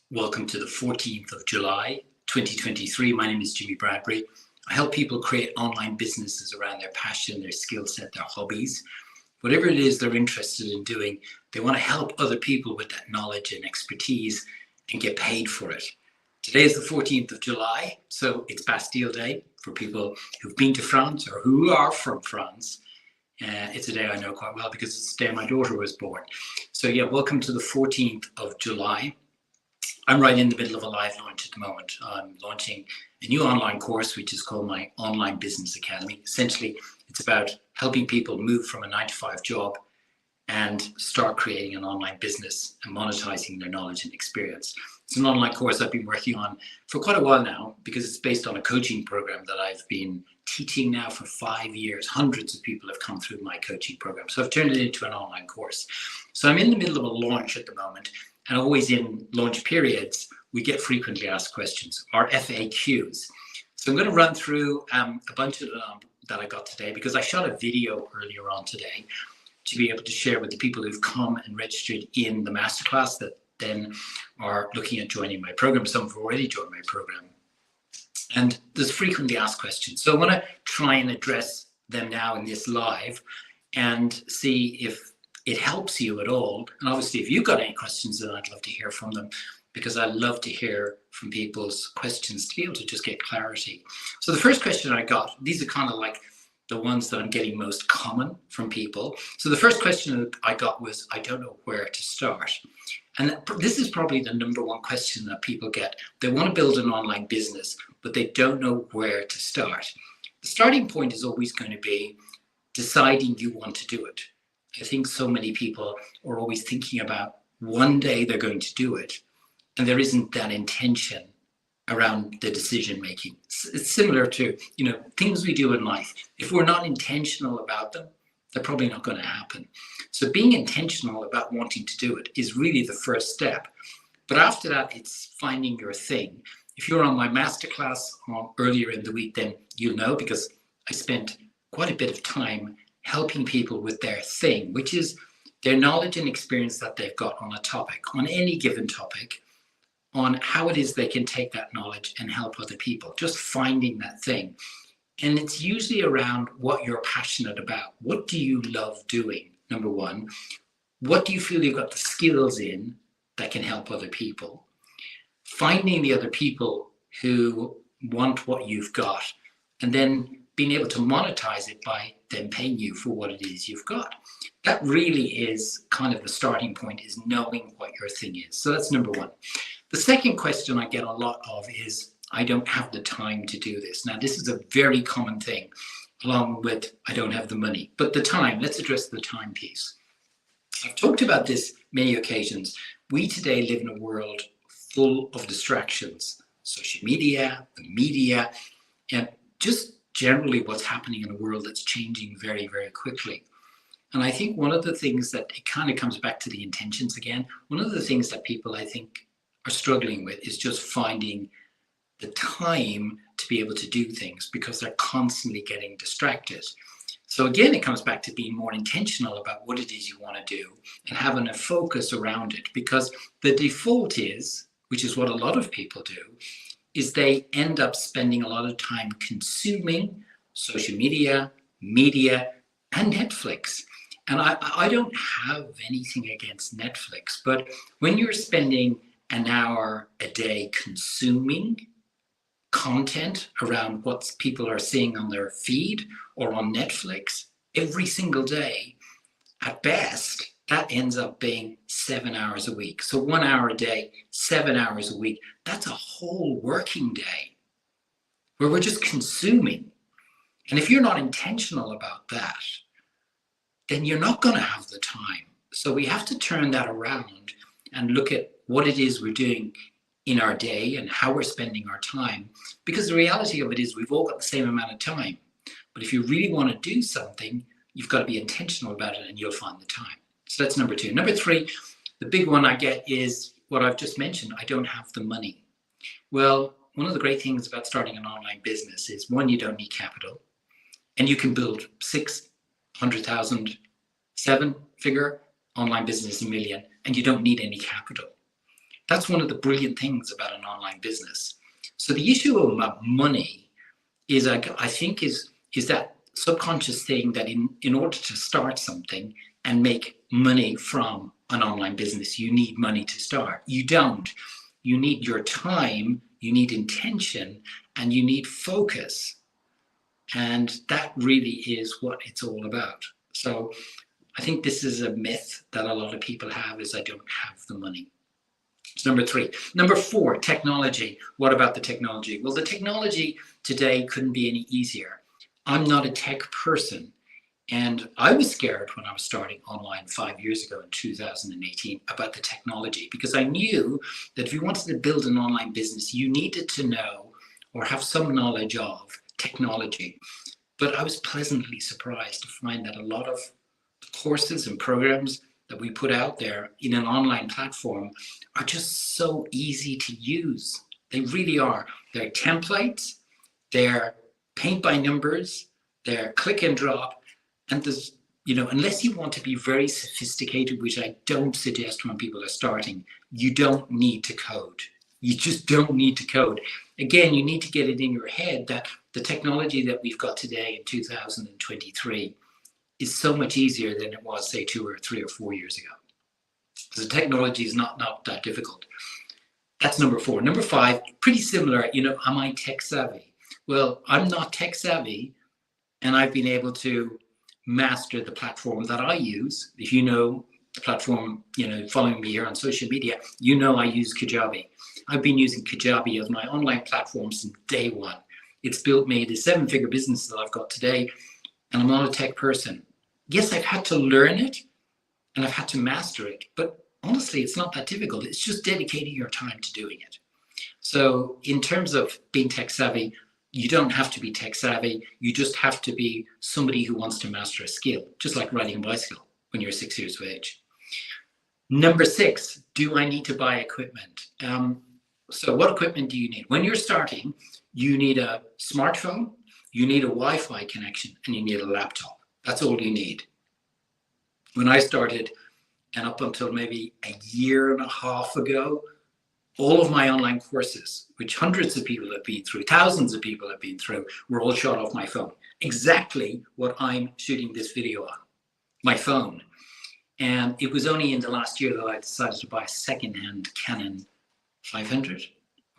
Welcome to the 14th of July, 2023. My name is Jimmy Bradbury. I help people create online businesses around their passion, their skill set, their hobbies. Whatever it is they're interested in doing, they want to help other people with that knowledge and expertise and get paid for it. Today is the 14th of July, so it's Bastille Day for people who've been to France or who are from France. It's a day I know quite well because it's the day my daughter was born. So yeah, welcome to the 14th of July. I'm right in the middle of a live launch at the moment. I'm launching a new online course, which is called my Online Business Academy. Essentially, it's about helping people move from a 9-to-5 job and start creating an online business and monetizing their knowledge and experience. It's an online course I've been working on for quite a while now because it's based on a coaching program that I've been teaching now for 5 years. Hundreds of people have come through my coaching program. So I've turned it into an online course. So I'm in the middle of a launch at the moment. And always in launch periods, we get frequently asked questions, or FAQs. So I'm going to run through a bunch of them that I got today because I shot a video earlier on today to be able to share with the people who've come and registered in the masterclass that then are looking at joining my program. Some have already joined my program. And there's frequently asked questions. So I want to try and address them now in this live and see if it helps you at all. And obviously, if you've got any questions, then I'd love to hear from them because I love to hear from people's questions to be able to just get clarity. So the first question I got, these are kind of like the ones that I'm getting most common from people. So the first question I got was, I don't know where to start. And this is probably the number one question that people get. They want to build an online business, but they don't know where to start. The starting point is always going to be deciding you want to do it. I think so many people are always thinking about one day they're going to do it, and there isn't that intention around the decision making. It's similar to, things we do in life. If we're not intentional about them, they're probably not going to happen. So being intentional about wanting to do it is really the first step. But after that, it's finding your thing. If you're on my masterclass earlier in the week, then you'll know because I spent quite a bit of time helping people with their thing, which is their knowledge and experience that they've got on a topic, on any given topic, on how it is they can take that knowledge and help other people, just finding that thing. And it's usually around what you're passionate about. What do you love doing, number one? What do you feel you've got the skills in that can help other people? Finding the other people who want what you've got, and then being able to monetize it by them paying you for what it is you've got. That really is kind of the starting point, is knowing what your thing is. So that's number one. The second question I get a lot of is, I don't have the time to do this. Now, this is a very common thing, along with I don't have the money. But the time, let's address the time piece. I've talked about this many occasions. We today live in a world full of distractions, social media, the media, and just generally what's happening in a world that's changing very, very quickly. And I think one of the things that it kind of comes back to the intentions again, one of the things that people I think are struggling with is just finding the time to be able to do things because they're constantly getting distracted. So again, it comes back to being more intentional about what it is you want to do and having a focus around it, because the default is, which is what a lot of people do, is they end up spending a lot of time consuming social media, media, and Netflix. And I don't have anything against Netflix, but when you're spending an hour a day consuming content around what people are seeing on their feed or on Netflix every single day, at best, that ends up being 7 hours a week. So 1 hour a day, 7 hours a week, that's a whole working day where we're just consuming. And if you're not intentional about that, then you're not going to have the time. So we have to turn that around and look at what it is we're doing in our day and how we're spending our time. Because the reality of it is we've all got the same amount of time. But if you really want to do something, you've got to be intentional about it and you'll find the time. So that's number two. Number three, the big one I get is what I've just mentioned. I don't have the money. Well, one of the great things about starting an online business is, one, you don't need capital, and you can build 600,000, 7-figure online business, a million, and you don't need any capital. That's one of the brilliant things about an online business. So the issue of money is, I think, is that subconscious thing that in order to start something and make money from an online business, you need money to start. You don't. You need your time, you need intention, and you need focus. And that really is what it's all about. So I think this is a myth that a lot of people have, is I don't have the money. It's number 3. Number 4, technology. What about the technology? Well, the technology today couldn't be any easier. I'm not a tech person. And I was scared when I was starting online 5 years ago in 2018 about the technology, because I knew that if you wanted to build an online business, you needed to know or have some knowledge of technology. But I was pleasantly surprised to find that a lot of courses and programs that we put out there in an online platform are just so easy to use. They really are. They're templates, they're paint by numbers, they're click and drop. And there's, unless you want to be very sophisticated, which I don't suggest when people are starting, you don't need to code. You just don't need to code. Again, you need to get it in your head that the technology that we've got today in 2023 is so much easier than it was, say, 2 or 3 or 4 years ago. So the technology is not that difficult. That's number 4. Number 5, pretty similar, am I tech savvy? Well, I'm not tech savvy, and I've been able to master the platform that I use. If you know the platform, following me here on social media, I use Kajabi. I've been using Kajabi as my online platform since day one. It's built me the 7-figure business that I've got today, and I'm not a tech person. Yes, I've had to learn it and I've had to master it, but honestly, it's not that difficult. It's just dedicating your time to doing it. So in terms of being tech savvy, you don't have to be tech savvy. You just have to be somebody who wants to master a skill, just like riding a bicycle when you're 6 years of age. Number 6, do I need to buy equipment? So what equipment do you need? When you're starting, you need a smartphone, you need a Wi-Fi connection, and you need a laptop. That's all you need. When I started, and up until maybe a year and a half ago, all of my online courses, which hundreds of people have been through, thousands of people have been through, were all shot off my phone. Exactly what I'm shooting this video on, my phone. And it was only in the last year that I decided to buy a second-hand Canon 500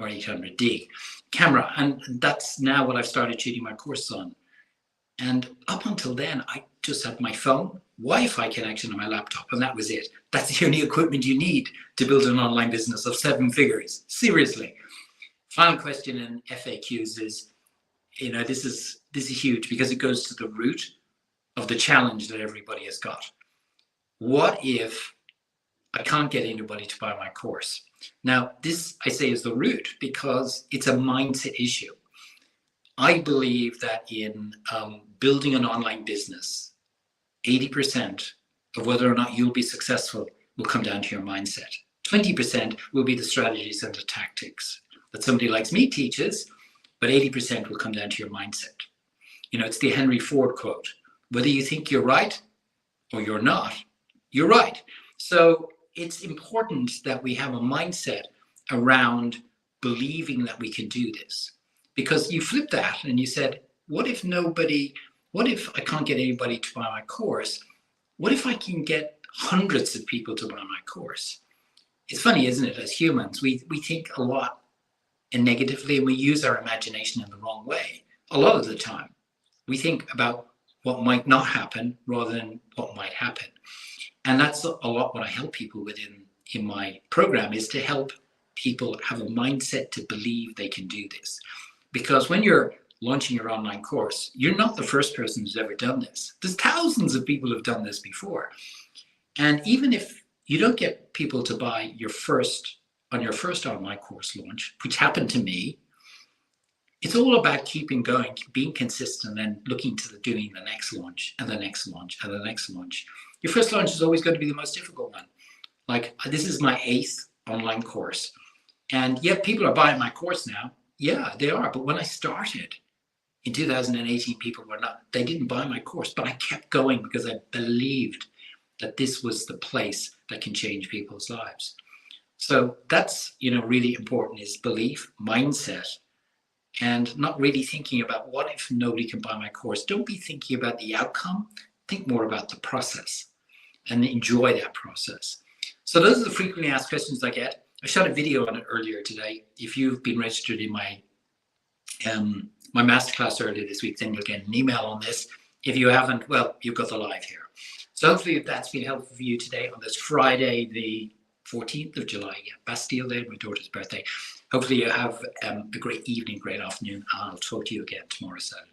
or 800D camera. And that's now what I've started shooting my course on. And up until then, I just had my phone, Wi-Fi connection on my laptop, and that was it. That's the only equipment you need to build an online business of 7 figures. Seriously. Final question in FAQs is, this is huge because it goes to the root of the challenge that everybody has got. What if I can't get anybody to buy my course? Now, this, I say, is the root because it's a mindset issue. I believe that in building an online business, 80% of whether or not you'll be successful will come down to your mindset. 20% will be the strategies and the tactics that somebody like me teaches, but 80% will come down to your mindset. It's the Henry Ford quote, whether you think you're right or you're not, you're right. So it's important that we have a mindset around believing that we can do this. Because you flip that and you said, what if I can't get anybody to buy my course? What if I can get hundreds of people to buy my course? It's funny, isn't it? As humans, we think a lot and negatively, and we use our imagination in the wrong way. A lot of the time, we think about what might not happen rather than what might happen. And that's a lot what I help people with in my program, is to help people have a mindset to believe they can do this. Because when you're launching your online course, you're not the first person who's ever done this. There's thousands of people who've done this before. And even if you don't get people to buy your first online course launch, which happened to me, it's all about keeping going, being consistent, and looking to doing the next launch and the next launch and the next launch. Your first launch is always going to be the most difficult one. Like, this is my 8th online course. And yet people are buying my course now. Yeah, they are. But when I started in 2018, they didn't buy my course, but I kept going because I believed that this was the place that can change people's lives. So that's, really important, is belief, mindset, and not really thinking about what if nobody can buy my course. Don't be thinking about the outcome. Think more about the process and enjoy that process. So those are the frequently asked questions I get. I shot a video on it earlier today. If you've been registered in my masterclass earlier this week, then you'll get an email on this. If you haven't, well, you've got the live here. So hopefully that's been helpful for you today on this Friday, the 14th of July, Bastille Day, my daughter's birthday. Hopefully you have a great evening, great afternoon, and I'll talk to you again tomorrow, Saturday.